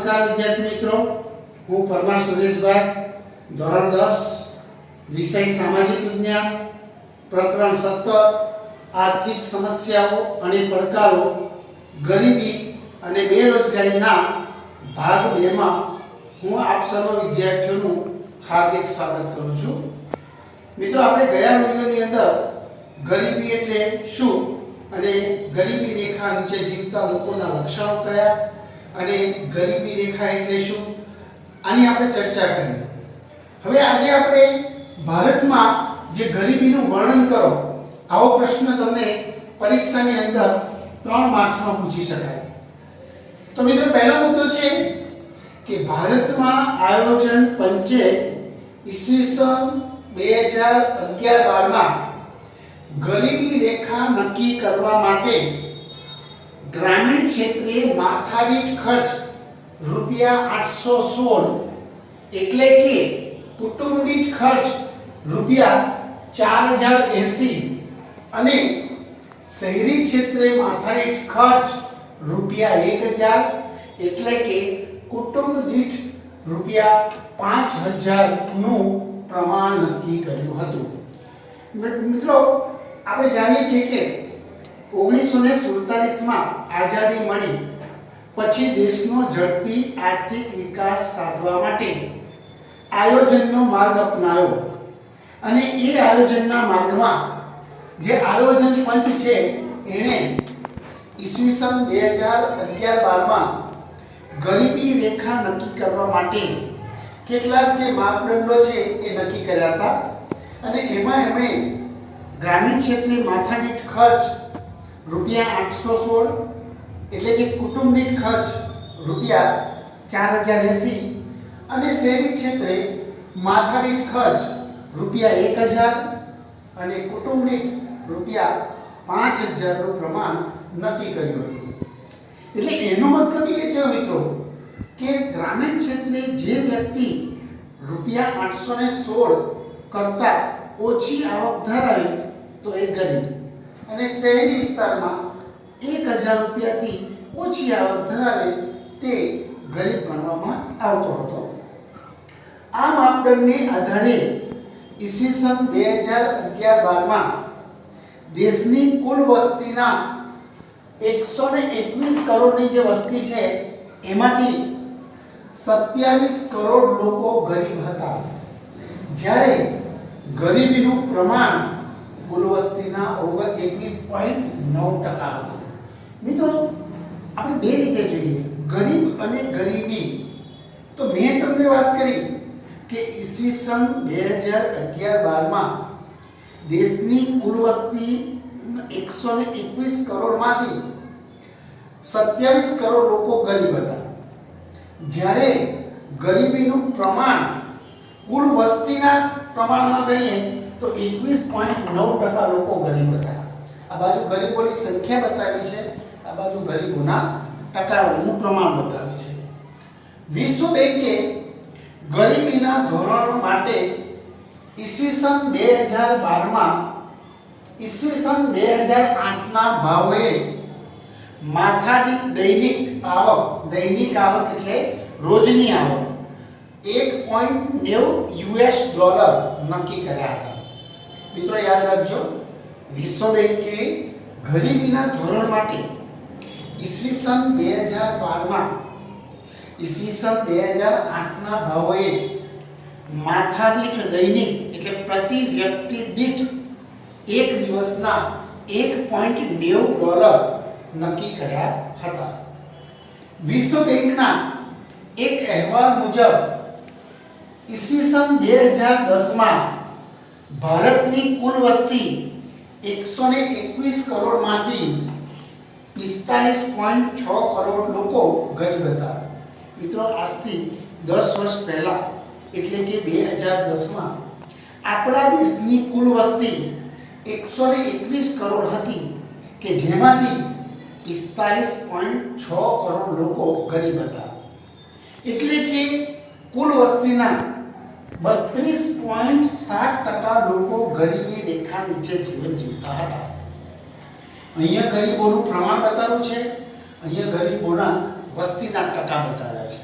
नमस्कार विद्यार्थी मित्रों, हूँ परमार सुरेशभाई, धोरण 10, विषय सामाजिक विज्ञान, प्रकरण 17 आर्थिक समस्याओं અને પડકારો, ગરીબી અને બેરોજગારીના ભાગ 2 માં હું આપ સર્વ વિદ્યાર્થીઓનું હાર્દિક સ્વાગત કરું છું। મિત્રો, આપણે ગયા વિડિયોની અંદર ગરીબી એટલે શું અને ગરીબી રેખા નીચે જીવતા લોકોના લક્ષણો કયા અને ગરીબી રેખા એટલે શું આની આપણે ચર્ચા કરી। હવે આજે આપણે ભારતમાં જે ગરીબીનું વર્ણન કરો આવો પ્રશ્ન તમને પરીક્ષાની અંદર 3 માર્ક્સમાં પૂછી શકાય। તો મિત્રો, પહેલો મુદ્દો છે કે ભારતમાં આયોજન પંચે ઈસવીસન 2011-12 માં ગરીબી રેખા નક્કી કરવા માટે ગ્રામીણ ક્ષેત્રે માથાદીઠ ખર્ચ રૂપિયા 816 એટલે કે કુટુંબ દીઠ ખર્ચ રૂપિયા 4080 અને શહેરી ક્ષેત્રે માથાદીઠ ખર્ચ રૂપિયા 1000 એટલે કે કુટુંબ દીઠ રૂપિયા 5000 નું પ્રમાણ નક્કી કર્યું હતું। મિત્રો, આપણે જાણીએ છીએ કે 1947 માં આઝાદી મળી પછી દેશનો ઝડપી આર્થિક વિકાસ સાધવા માટે આયોજનનો માર્ગ અપનાવ્યો અને એ આયોજનના માર્ગમાં જે આયોજન પંચ છે એણે ઈસવીસન 2011-12 માં ગરીબી રેખા નક્કી કરવા માટે કેટલાક જે માપદંડો છે એ નક્કી કર્યા હતા અને એમાં એમણે ગ્રામીણ ક્ષેત્રે માથાદીઠ ખર્ચ રૂપિયા 816 એટલે કે કુટુંબ દીઠ ખર્ચ રૂપિયા 4080 અને શહેરી ક્ષેત્રે માથાદીઠ ખર્ચ રૂપિયા 1000 અને કુટુંબ દીઠ રૂપિયા 5000 નું પ્રમાણ નક્કી કર્યું હતું। એટલે એનો મતલબ એ થયો મિત્રો કે ગ્રામીણ ક્ષેત્રે જે વ્યક્તિ રૂપિયા 816 કરતા ઓછી આવક ધરાવે તો એ ગરીબ અને શહેરી વિસ્તારમાં 1000 રૂપિયાથી ઓછી આવક ધરાવે તે ગરીબ ગણવામાં આવતો હતો। આ માપદંડને આધારે ઈસવીસન 2011-12 માં દેશની કુલ વસ્તીના 121 કરોડની જે વસ્તી છે એમાંથી 27 કરોડ લોકો ગરીબ હતા, જ્યારે ગરીબીનું પ્રમાણ કુલ વસ્તીના 21.9% હતું। મિત્રો, આપણે બે રીતે જોઈએ, ગરીબ અને ગરીબી। તો મેં તમને વાત કરી કે ઈસવીસન 2011-12 માં દેશની કુલ વસ્તી 121 કરોડમાંથી 27 કરોડ લોકો ગરીબ હતા, જ્યારે ગરીબીનું પ્રમાણ કુલ વસ્તીના પ્રમાણમાં ગણીએ તો 21.9% લોકો ગરીબ હતા। આ બાજુ ગરીબોની સંખ્યા બતાવી છે, આ બાજુ ગરીબોના ટકાવારીનું પ્રમાણ બતાવ્યું છે। વિશ્વ બેંકે ગરીબીના ધોરણો માટે ઈસવીસન 2012 માં ઈસવીસન 2008ના ભાવે માથાદીઠ દૈનિક આવક એટલે રોજની આવક $1.90 નક્કી કર્યા હતા। મિત્રો, યાદ રાખજો, વિશ્વ બેંકે ગરીબીના ધોરણ માટે ઈસવીસન 2012 માં ઈસવીસન 2008ના ભાવે માથાદીઠ દૈનિક એટલે પ્રતિ વ્યક્તિ દીઠ એક દિવસના $1.90 નક્કી કર્યા હતા। વિશ્વ બેંકના એક અહેવાલ મુજબ ઈસવીસન 2010 માં ભારતની કુલ વસ્તી 121 કરોડમાંથી 45.6 કરોડ લોકો ગરીબ હતા। મિત્રો, આજથી 10 વર્ષ પહેલા એટલે કે 2010 માં આપણા દેશની કુલ વસ્તી 121 કરોડ હતી કે જેમાંથી 45.6 કરોડ લોકો ગરીબ હતા। એટલે કે કુલ વસ્તીના 32.7% લોકો ગરીબી રેખા નીચે જીવન જીવતા હતા। અહીંયા ગરીબોનું પ્રમાણ બતાવ્યું છે, અહીંયા ગરીબોના વસ્તીના ટકા બતાવ્યા છે।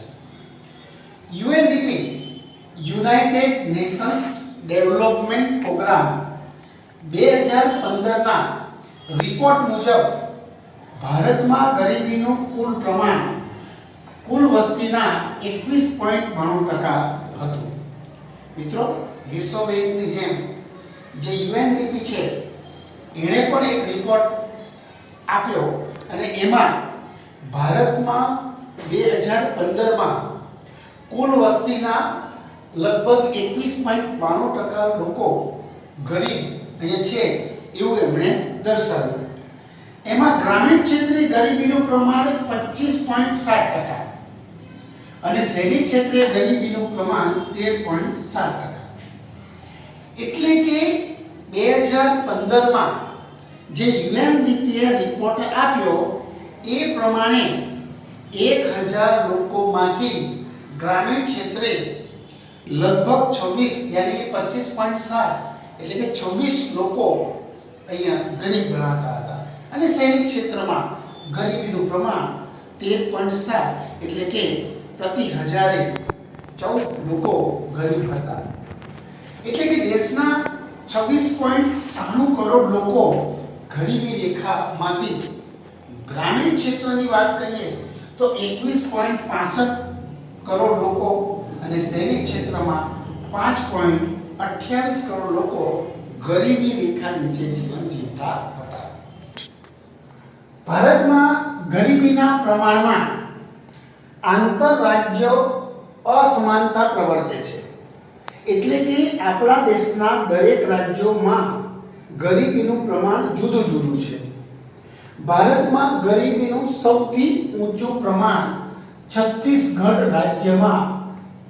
UNDP United Nations Development Programme 2015 ના રિપોર્ટ મુજબ ભારતમાં ગરીબીનું કુલ પ્રમાણ કુલ વસ્તીના 21.92% હતું. મિત્રો, વિશ્વ બેંકની જેમ જે યુએનડીપી છે એણે પણ એક રિપોર્ટ આપ્યો અને એમાં ભારતમાં 2015માં કુલ વસ્તીના લગભગ 21.92% લોકો ગરીબ અહીંયા છે એવું એમણે દર્શાવ્યું. એમાં ગ્રામીણ ક્ષેત્રે ગરીબીનું પ્રમાણ 25.7% અને શહેરી ક્ષેત્રે ગરીબીનું પ્રમાણ 13.7%. એટલે કે 2015માં જે યુએનડીપીએ રિપોર્ટ આપ્યો એ પ્રમાણે 1000 લોકોમાંથી ગ્રામીણ ક્ષેત્રે લગભગ 26 યાની કે 25.7 એટલે કે 26 લોકો અહીંયા ગરીબ ગણાતા હતા અને શહેરી ક્ષેત્રમાં ગરીબીનું પ્રમાણ 13.7 એટલે કે પ્રતિ હજારે 14 લોકો ગરીબ હતા. એટલે કે દેશના 26.93 કરોડ લોકો ગરીબી રેખામાંથી ગ્રામીણ ક્ષેત્રની વાત કરીએ તો 21.65 કરોડ લોકો અને શહેરી ક્ષેત્રમાં 5.28 કરોડ લોકો ગરીબી રેખા નીચે જીવન જીવતા હતા. ભારતમાં ગરીબીના પ્રમાણમાં આંતરરાજ્ય અસમાનતા પ્રવર્તે છે. એટલે કે આપણા દેશના દરેક રાજ્યોમાં ગરીબીનું પ્રમાણ જુદું જુદું છે. ભારતમાં ગરીબીનું સૌથી ઊંચું પ્રમાણ છત્તીસગઢ રાજ્યમાં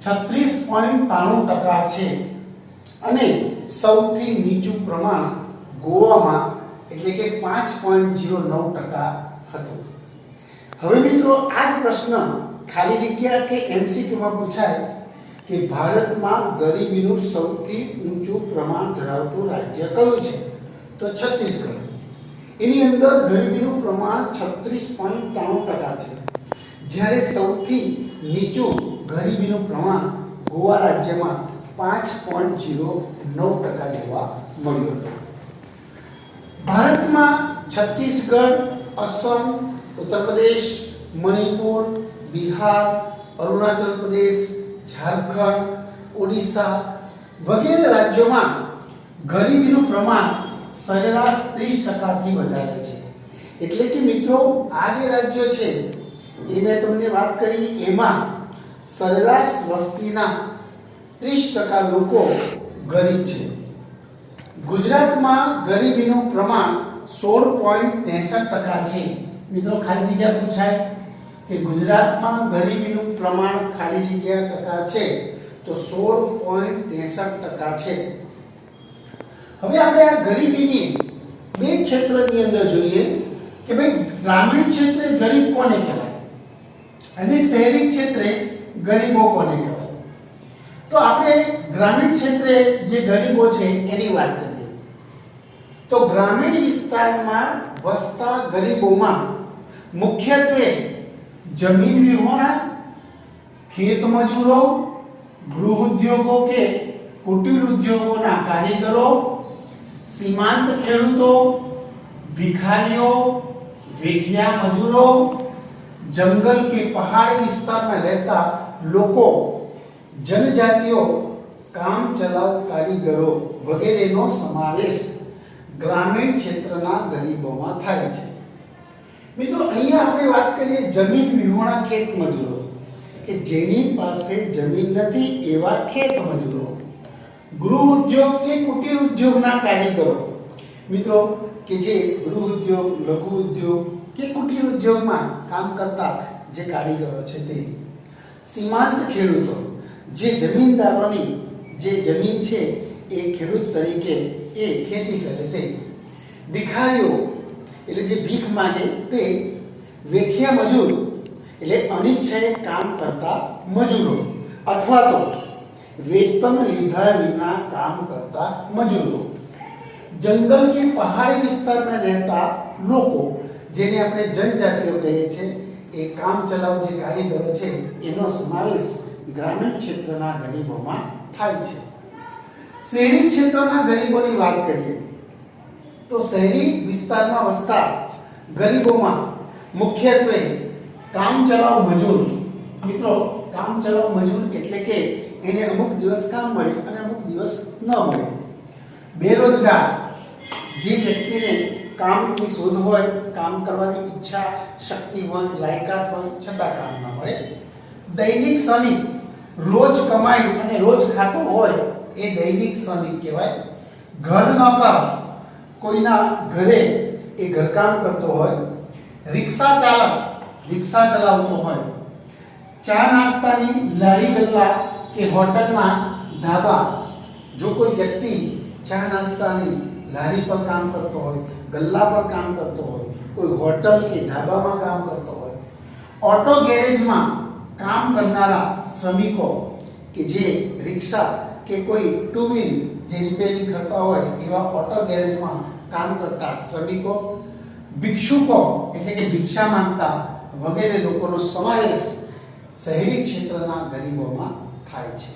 36.93% છે અને સૌથી નીચું પ્રમાણ ગોવામાં એટલે કે 5.09% હતું. હવે મિત્રો, આ જ પ્રશ્ન ખાલી જગ્યા કે એમસીક્યુમાં પૂછાય કે ભારતમાં ગરીબીનું સૌથી ઊંચું પ્રમાણ ધરાવતું રાજ્ય કયું છે? તો છત્તીસગઢ. એની અંદર ગરીબીનું પ્રમાણ 36.93% છે, જ્યારે સૌથી નીચું ગરીબીનું પ્રમાણ ગોવા રાજ્યમાં 5.09% જોવા મળ્યું હતું. ભારતમાં છત્તીસગઢ, અસમ, ઉત્તર પ્રદેશ, મણિપુર, બિહાર, અરુણાચલ પ્રદેશ, ઝારખંડ, ઓડિશા વગેરે રાજ્યોમાં ગરીબીનું પ્રમાણ સરેરાશ 30%થી વધારે છે. એટલે કે મિત્રો, આ જે રાજ્યો છે એ મેં તમને વાત કરી એમાં સરેરાશ વસ્તીના 30% લોકો ગરીબ છે. ગુજરાતમાં ગરીબીનું પ્રમાણ 16.63% છે. મિત્રો, ખાલી જગ્યા પૂછાય કે ગુજરાતમાં ગરીબીનું પ્રમાણ ખાલી જગ્યા ટકા છે તો 16.63% છે. હવે આપણે આ ગરીબીની બે ક્ષેત્રની અંદર જોઈએ કે ભાઈ ગ્રામીણ ક્ષેત્રે ગરીબ કોને કહેવાય અને શહેરી ક્ષેત્રે ગરીબો કોને કહેવાય. તો આપણે ગ્રામીણ ક્ષેત્રે જે ગરીબો છે એની વાત કરીએ તો ગ્રામીણ વિસ્તારમાં વસતા ગરીબોમાં મુખ્યત્વે જમીન વિહોણા, ખેત મજૂરો, ગૃહ ઉદ્યોગો કે કુટીર ઉદ્યોગોના કારીગરો, સીમાંત ખેડૂતો, ભિખારીઓ, વેઠિયા મજૂરો, જંગલ કે પહાડી વિસ્તારમાં રહેતા લોકો, જનજાતિઓ, કામ ચલાઉ કારીગરો વગેરેનો સમાવેશ ગ્રામીણ ક્ષેત્રના ગરીબોમાં થાય છે. મિત્રો, અહીંયા આપણે વાત કરીએ જમીન વિહોણા ખેત મજૂરો કે જેની પાસે જમીન નથી એવા ખેત મજૂરો, ગૃહ ઉદ્યોગ કે કુટીર ઉદ્યોગના કારીગરો. મિત્રો, કે જે ગૃહ ઉદ્યોગ, લઘુ ઉદ્યોગ કે કુટીર ઉદ્યોગમાં કામ કરતા જે કારીગરો છે તે, સીમાંત ખેડૂતો જે જમીનદારોની જે જમીન છે એ ખેડૂત તરીકે એ ખેતી કરે તે, ભિખારીઓ એટલે જે ભીખ માંગે તે, વેઠિયા મજૂર એટલે અનિચ્છાએ કામ કરતા મજૂરો અથવા તો વેતન લીધા વિના કામ કરતા મજૂરો, જંગલ કે પહાડી વિસ્તારમાં રહેતા લોકો જેને આપણે જનજાતિઓ કહીએ છીએ એ કામ ચલાઉ જે કારીગરો છે એનો સમાવેશ ગ્રામીણ ક્ષેત્રના ગરીબોમાં થાય છે. શહેરી ક્ષેત્રના ગરીબોની વાત કરીએ તો શહેરી વિસ્તારમાં વસતા ગરીબોમાં મુખ્યત્વે કામચલાઉ મજૂર. મિત્રો, કામચલાઉ મજૂર એટલે કે એને અમુક દિવસ કામ મળે અને અમુક દિવસ ન મળે. બેરોજગાર, જે વ્યક્તિને કામની શોધ હોય, કામ કરવાની ઈચ્છા શક્તિ હોય, લાયકાત હોય, છતાં કામ ન મળે. દૈનિક શ્રમિક, રોજ કમાઈ અને રોજ ખાતો હોય એ દૈનિક શ્રમિક કહેવાય. ઘર નોકર, કોઈના ઘરે એ ઘરકામ કરતો હોય. રિક્ષા ચાલક, રિક્ષા ચલાવતો હોય. ચા નાસ્તાની લારી ગલ્લા કે હોટલના ઢાબા, જો કોઈ વ્યક્તિ ચા નાસ્તાની લારી પર કામ કરતો હોય, ગલ્લા પર કામ કરતો હોય, કોઈ હોટલ કે ઢાબામાં કામ કરતો હોય. ઓટો ગેરેજમાં કામ કરનારા શ્રમિકો કે જે રિક્ષા કે કોઈ ટુ વ્હીલ જે રિપેરિંગ કરતા હોય એવા ઓટો ગેરેજમાં કામ કરતા શ્રમિકો. ભિક્ષુકો એટલે કે ભિક્ષા માંગતા વગેરે લોકોનો સમાવેશ શહેરી ક્ષેત્રના ગરીબોમાં થાય છે.